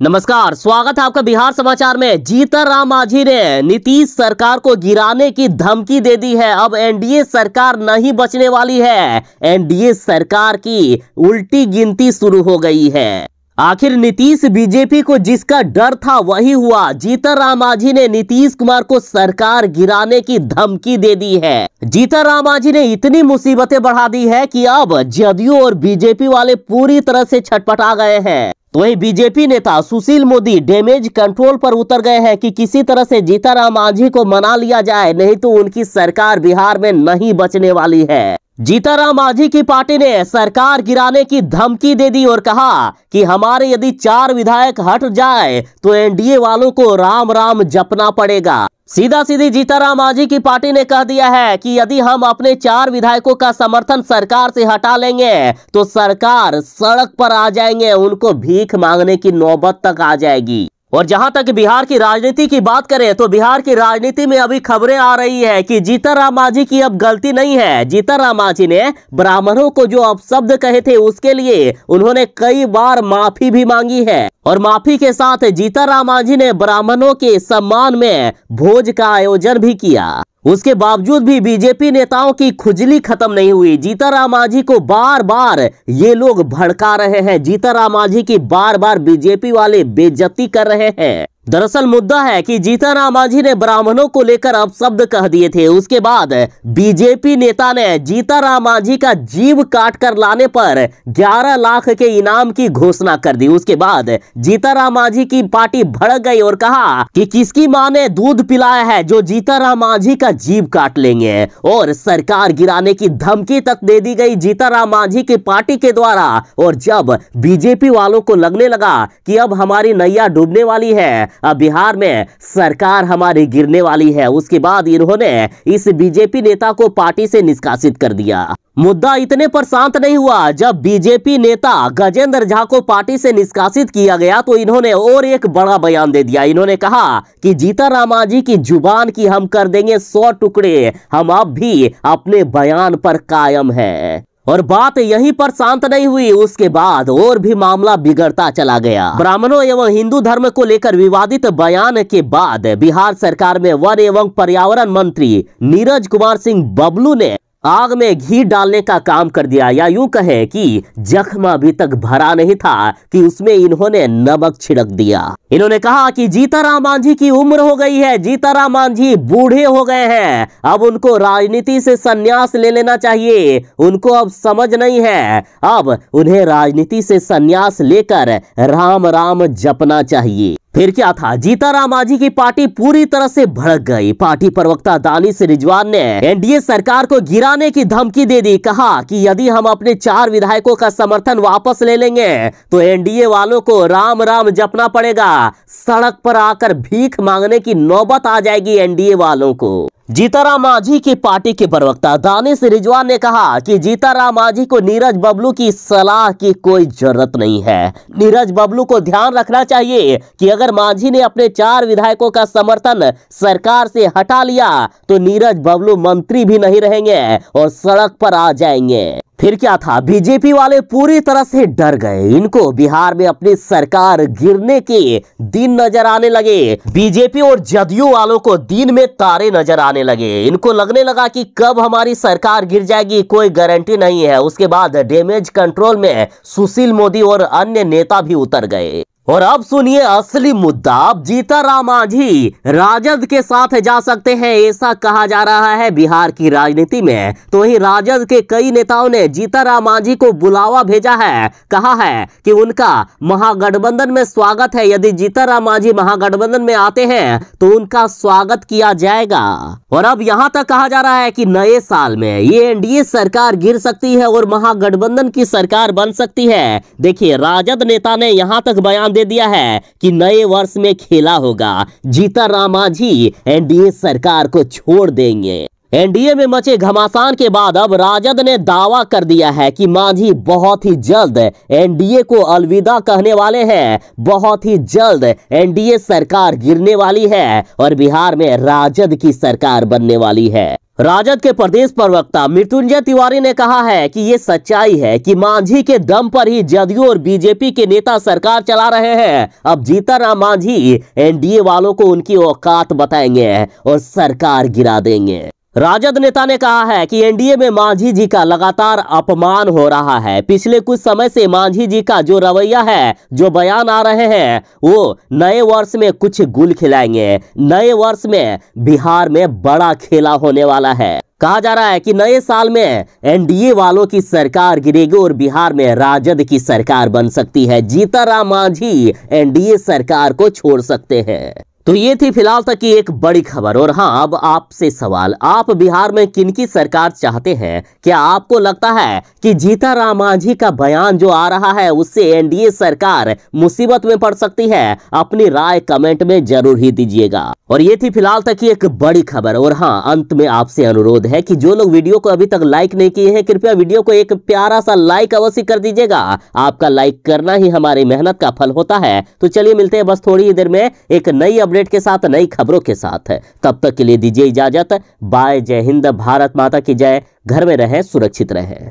नमस्कार, स्वागत है आपका बिहार समाचार में। जीतन राम मांझी ने नीतीश सरकार को गिराने की धमकी दे दी है। अब एनडीए सरकार नहीं बचने वाली है। एनडीए सरकार की उल्टी गिनती शुरू हो गई है। आखिर नीतीश बीजेपी को जिसका डर था वही हुआ। जीतन राम मांझी ने नीतीश कुमार को सरकार गिराने की धमकी दे दी है। जीतन राम मांझी ने इतनी मुसीबतें बढ़ा दी है कि अब जदयू और बीजेपी वाले पूरी तरह से छटपटा गए हैं। तो वहीं बीजेपी नेता सुशील मोदी डैमेज कंट्रोल पर उतर गए हैं कि किसी तरह से जीतन राम मांझी को मना लिया जाए, नहीं तो उनकी सरकार बिहार में नहीं बचने वाली है। जीतन राम मांझी की पार्टी ने सरकार गिराने की धमकी दे दी और कहा कि हमारे यदि 4 विधायक हट जाए तो एनडीए वालों को राम राम जपना पड़ेगा। सीधा सीधी जीतन राम मांझी की पार्टी ने कह दिया है कि यदि हम अपने 4 विधायकों का समर्थन सरकार से हटा लेंगे तो सरकार सड़क पर आ जाएंगे, उनको भीख मांगने की नौबत तक आ जाएगी। और जहां तक बिहार की राजनीति की बात करें तो बिहार की राजनीति में अभी खबरें आ रही है कि जीतन राम मांझी की अब गलती नहीं है। जीतन राम मांझी ने ब्राह्मणों को जो अपशब्द कहे थे उसके लिए उन्होंने कई बार माफी भी मांगी है। और माफी के साथ जीतन राम मांझी ने ब्राह्मणों के सम्मान में भोज का आयोजन भी किया। उसके बावजूद भी बीजेपी नेताओं की खुजली खत्म नहीं हुई। जीतन राम मांझी को बार बार ये लोग भड़का रहे हैं। जीतन राम मांझी की बार बार बीजेपी वाले बेइज्जती कर रहे हैं। दरअसल मुद्दा है कि जीतन राम मांझी ने ब्राह्मणों को लेकर अपशब्द कह दिए थे। उसके बाद बीजेपी नेता ने जीतन राम मांझी का जीव काट कर लाने पर 11 लाख के इनाम की घोषणा कर दी। उसके बाद जीतन राम मांझी की पार्टी भड़क गई और कहा कि किसकी मां ने दूध पिलाया है जो जीतन राम मांझी का जीव काट लेंगे, और सरकार गिराने की धमकी तक दे दी गई जीतन राम मांझी की पार्टी के द्वारा। और जब बीजेपी वालों को लगने लगा कि अब हमारी नैया डूबने वाली है, अब बिहार में सरकार हमारी गिरने वाली है, उसके बाद इन्होंने इस बीजेपी नेता को पार्टी से निष्कासित कर दिया। मुद्दा इतने पर शांत नहीं हुआ। जब बीजेपी नेता गजेंद्र झा को पार्टी से निष्कासित किया गया तो इन्होंने और एक बड़ा बयान दे दिया। इन्होंने कहा कि जीतन राम मांझी की जुबान की हम कर देंगे 100 टुकड़े, हम अब भी अपने बयान पर कायम हैं। और बात यहीं पर शांत नहीं हुई। उसके बाद और भी मामला बिगड़ता चला गया। ब्राह्मणों एवं हिंदू धर्म को लेकर विवादित बयान के बाद बिहार सरकार में वन एवं पर्यावरण मंत्री नीरज कुमार सिंह बबलू ने आग में घी डालने का काम कर दिया, या यूं कहे कि जख्म अभी तक भरा नहीं था कि उसमें इन्होंने नमक छिड़क दिया। इन्होंने कहा कि जीतन राम मांझी की उम्र हो गई है, जीतन राम मांझी बूढ़े हो गए हैं, अब उनको राजनीति से संन्यास ले लेना चाहिए। उनको अब समझ नहीं है, अब उन्हें राजनीति से संन्यास लेकर राम राम जपना चाहिए। फिर क्या था, जीतन राम मांझी की पार्टी पूरी तरह से भड़क गई। पार्टी प्रवक्ता दानिश रिजवान ने एनडीए सरकार को गिराने की धमकी दे दी। कहा कि यदि हम अपने 4 विधायकों का समर्थन वापस ले लेंगे तो एनडीए वालों को राम राम जपना पड़ेगा, सड़क पर आकर भीख मांगने की नौबत आ जाएगी एनडीए वालों को। जीतन राम मांझी की पार्टी के प्रवक्ता दानिश रिजवान ने कहा कि जीतन राम मांझी को नीरज बबलू की सलाह की कोई जरूरत नहीं है। नीरज बबलू को ध्यान रखना चाहिए कि अगर मांझी ने अपने 4 विधायकों का समर्थन सरकार से हटा लिया तो नीरज बबलू मंत्री भी नहीं रहेंगे और सड़क पर आ जाएंगे। फिर क्या था, बीजेपी वाले पूरी तरह से डर गए। इनको बिहार में अपनी सरकार गिरने के दिन नजर आने लगे। बीजेपी और जदयू वालों को दिन में तारे नजर आने लगे। इनको लगने लगा कि कब हमारी सरकार गिर जाएगी कोई गारंटी नहीं है। उसके बाद डैमेज कंट्रोल में सुशील मोदी और अन्य नेता भी उतर गए। और अब सुनिए असली मुद्दा। अब जीतन राम मांझी राजद के साथ जा सकते हैं, ऐसा कहा जा रहा है बिहार की राजनीति में। तो वही राजद के कई नेताओं ने जीतन राम मांझी को बुलावा भेजा है। कहा है कि उनका महागठबंधन में स्वागत है, यदि जीतन राम मांझी महागठबंधन में आते हैं तो उनका स्वागत किया जाएगा। और अब यहां तक कहा जा रहा है कि नए साल में ये एनडीए सरकार गिर सकती है और महागठबंधन की सरकार बन सकती है। देखिए, राजद नेता ने यहां तक बयान दे दिया है कि नए वर्ष में खेला होगा, जीतन राम मांझी एनडीए सरकार को छोड़ देंगे। एनडीए में मचे घमासान के बाद अब राजद ने दावा कर दिया है कि मांझी बहुत ही जल्द एनडीए को अलविदा कहने वाले हैं। बहुत ही जल्द एनडीए सरकार गिरने वाली है और बिहार में राजद की सरकार बनने वाली है। राजद के प्रदेश प्रवक्ता मृत्युंजय तिवारी ने कहा है कि ये सच्चाई है कि मांझी के दम पर ही जदयू और बीजेपी के नेता सरकार चला रहे हैं। अब जीतनराम मांझी एनडीए वालों को उनकी औकात बताएंगे और सरकार गिरा देंगे। राजद नेता ने कहा है कि एनडीए में मांझी जी का लगातार अपमान हो रहा है। पिछले कुछ समय से मांझी जी का जो रवैया है, जो बयान आ रहे हैं, वो नए वर्ष में कुछ गुल खिलाएंगे। नए वर्ष में बिहार में बड़ा खेला होने वाला है। कहा जा रहा है कि नए साल में एनडीए वालों की सरकार गिरेगी और बिहार में राजद की सरकार बन सकती है। जीतनराम मांझी एनडीए सरकार को छोड़ सकते हैं। तो ये थी फिलहाल तक की एक बड़ी खबर। और हाँ, अब आपसे सवाल, आप बिहार में किनकी सरकार चाहते हैं? क्या आपको लगता है कि जीतनराम मांझी का बयान जो आ रहा है उससे एनडीए सरकार मुसीबत में पड़ सकती है? अपनी राय कमेंट में जरूर ही दीजिएगा। और ये थी फिलहाल तक की एक बड़ी खबर। और हाँ, अंत में आपसे अनुरोध है कि जो लोग वीडियो को अभी तक लाइक नहीं किए हैं, कृपया वीडियो को एक प्यारा सा लाइक अवश्य कर दीजिएगा। आपका लाइक करना ही हमारी मेहनत का फल होता है। तो चलिए मिलते हैं बस थोड़ी ही देर में एक नई अपडेट के साथ, नई खबरों के साथ। तब तक के लिए दीजिए इजाजत। बाय। जय हिंद। भारत माता की जय। घर में रहें, सुरक्षित रहें।